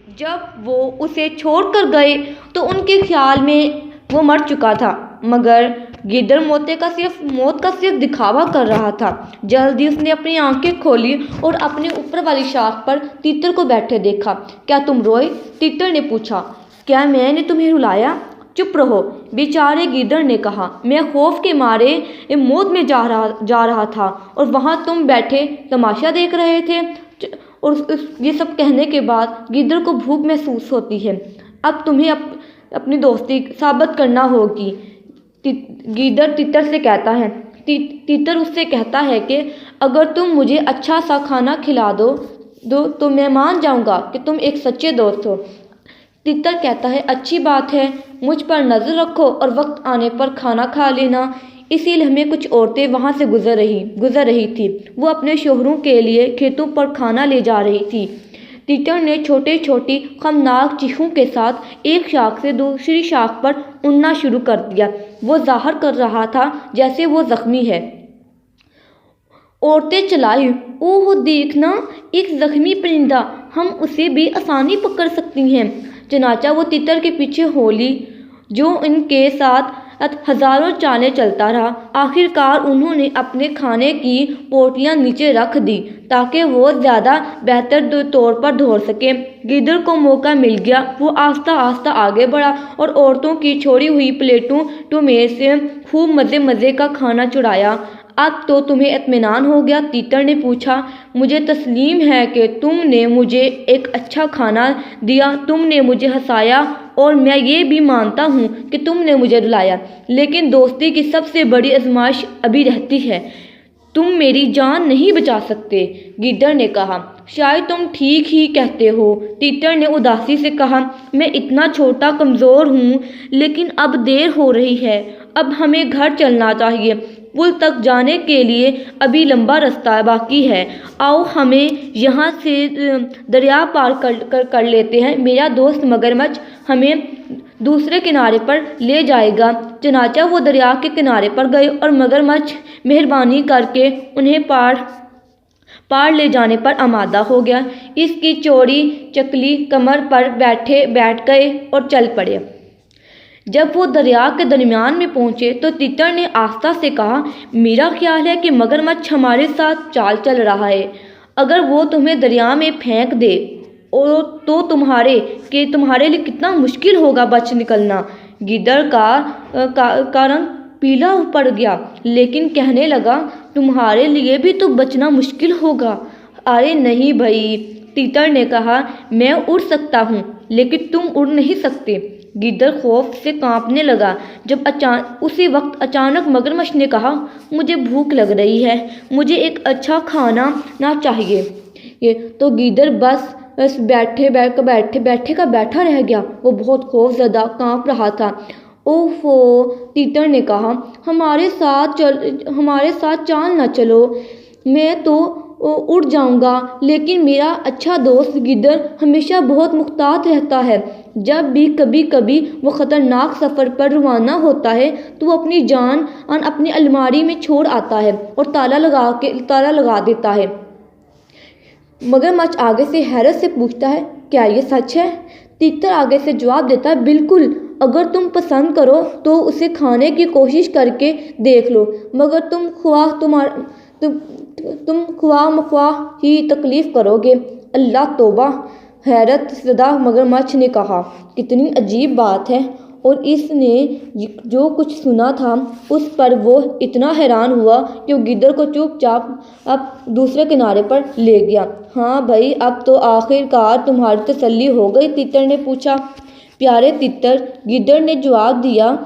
جب وہ اسے چھوڑ کر گئے تو ان کے خیال میں وہ مر چکا تھا، مگر گیدڑ موت کا صرف دکھاوا کر رہا تھا۔ جلدی اس نے اپنی آنکھیں کھولی اور اپنے اوپر والی شاخ پر تیتر کو بیٹھے دیکھا۔ کیا تم روئے؟ تیتر نے پوچھا۔ کیا میں نے تمہیں رلایا؟ چپ رہو، بیچارے گیدڑ نے کہا۔ میں خوف کے مارے موت میں جا رہا تھا اور وہاں تم بیٹھے تماشا دیکھ رہے تھے۔ اور یہ سب کہنے کے بعد گیدڑ کو بھوک محسوس ہوتی ہے۔ اب تمہیں اپنی دوستی ثابت کرنا ہوگی، گیدڑ تیتر سے کہتا ہے۔ تیتر اس سے کہتا ہے کہ اگر تم مجھے اچھا سا کھانا کھلا دو تو میں مان جاؤں گا کہ تم ایک سچے دوست ہو۔ تیتر کہتا ہے، اچھی بات ہے، مجھ پر نظر رکھو اور وقت آنے پر کھانا کھا لینا۔ اسی لمحے کچھ عورتیں وہاں سے گزر رہی تھی۔ وہ اپنے شوہروں کے لیے کھیتوں پر کھانا لے جا رہی تھی۔ تیتر نے چھوٹی چھوٹی غمناک چیخوں کے ساتھ ایک شاخ سے دوسری شاخ پر اڑنا شروع کر دیا۔ وہ ظاہر کر رہا تھا جیسے وہ زخمی ہے۔ عورتیں چلائی، اوہ دیکھنا، ایک زخمی پرندہ، ہم اسے بے آسانی پکڑ سکتی ہیں۔ چنانچہ وہ تیتر کے پیچھے ہو لی، جو ان کے ساتھ ہزاروں چالیں چلتا رہا۔ آخر کار انہوں نے اپنے کھانے کی پوٹلیاں نیچے رکھ دی تاکہ وہ زیادہ بہتر طور پر دوڑ سکے۔ گیدڑ کو موقع مل گیا، وہ آہستہ آہستہ آگے بڑھا اور عورتوں کی چھوڑی ہوئی پلیٹوں میں سے خوب مزے کا کھانا چرایا۔ اب تو تمہیں اطمینان ہو گیا؟ تیتر نے پوچھا۔ مجھے تسلیم ہے کہ تم نے مجھے ایک اچھا کھانا دیا، تم نے مجھے ہنسایا اور میں یہ بھی مانتا ہوں کہ تم نے مجھے رلایا، لیکن دوستی کی سب سے بڑی آزمائش ابھی رہتی ہے۔ تم میری جان نہیں بچا سکتے، گیدڑ نے کہا۔ شاید تم ٹھیک ہی کہتے ہو، تیتر نے اداسی سے کہا۔ میں اتنا چھوٹا کمزور ہوں، لیکن اب دیر ہو رہی ہے، اب ہمیں گھر چلنا چاہیے۔ پل تک جانے کے لیے ابھی لمبا رستہ باقی ہے، آؤ ہمیں یہاں سے دریا پار کر لیتے ہیں، میرا دوست مگرمچھ ہمیں دوسرے کنارے پر لے جائے گا۔ چنانچہ وہ دریا کے کنارے پر گئے اور مگرمچھ مہربانی کر کے انہیں پار لے جانے پر آمادہ ہو گیا۔ اس کی چوڑی چکلی کمر پر بیٹھ گئے اور چل پڑے۔ جب وہ دریا کے درمیان میں پہنچے تو تیتر نے آہستہ سے کہا، میرا خیال ہے کہ مگرمچھ ہمارے ساتھ چال چل رہا ہے۔ اگر وہ تمہیں دریا میں پھینک دے تو تمہارے لیے کتنا مشکل ہوگا بچ نکلنا۔ گیدڑ کا رنگ پیلا پڑ گیا، لیکن کہنے لگا، تمہارے لیے بھی تو بچنا مشکل ہوگا۔ ارے نہیں بھائی، تیتر نے کہا، میں اڑ سکتا ہوں لیکن تم اڑ نہیں سکتے۔ گیدڑ خوف سے کانپنے لگا۔ اسی وقت اچانک مگرمچھ نے کہا، مجھے بھوک لگ رہی ہے، مجھے ایک اچھا کھانا نہ چاہیے۔ تو گیدڑ بس بیٹھے کا بیٹھا رہ گیا۔ وہ بہت خوف زدہ کانپ رہا تھا۔ اوہو، تیتر نے کہا، ہمارے ساتھ چال نہ چلو، میں تو اڑ جاؤں گا، لیکن میرا اچھا دوست گیدڑ ہمیشہ بہت محتاط رہتا ہے۔ جب بھی کبھی وہ خطرناک سفر پر روانہ ہوتا ہے تو وہ اپنی جان اپنی الماری میں چھوڑ آتا ہے اور تالا لگا دیتا ہے۔ مگرمچھ آگے سے حیرت سے پوچھتا ہے، کیا یہ سچ ہے؟ تیتر آگے سے جواب دیتا ہے، بالکل، اگر تم پسند کرو تو اسے کھانے کی کوشش کر کے دیکھ لو، مگر تم خواہ مخواہ ہی تکلیف کرو گے۔ اللہ توبہ، حیرت زدہ مگرمچھ نے کہا، کتنی عجیب بات ہے۔ اور اس نے جو کچھ سنا تھا اس پر وہ اتنا حیران ہوا کہ وہ گیدڑ کو چپ چاپ دوسرے کنارے پر لے گیا۔ ہاں بھائی، اب تو آخر کار تمہاری تسلی ہو گئی؟ تیتر نے پوچھا۔ پیارے تیتر، گیدڑ نے جواب دیا،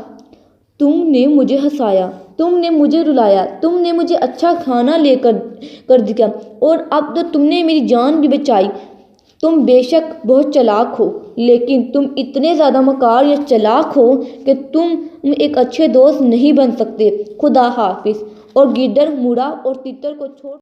تم نے مجھے ہنسایا، تم نے مجھے رلایا، تم نے مجھے اچھا کھانا لے کر دیا اور اب تو تم نے میری جان بھی بچائی۔ تم بے شک بہت چالاک ہو، لیکن تم اتنے زیادہ مکار یا چالاک ہو کہ تم ایک اچھے دوست نہیں بن سکتے۔ خدا حافظ۔ اور گیدڑ مڑا اور تیتر کو چھوڑ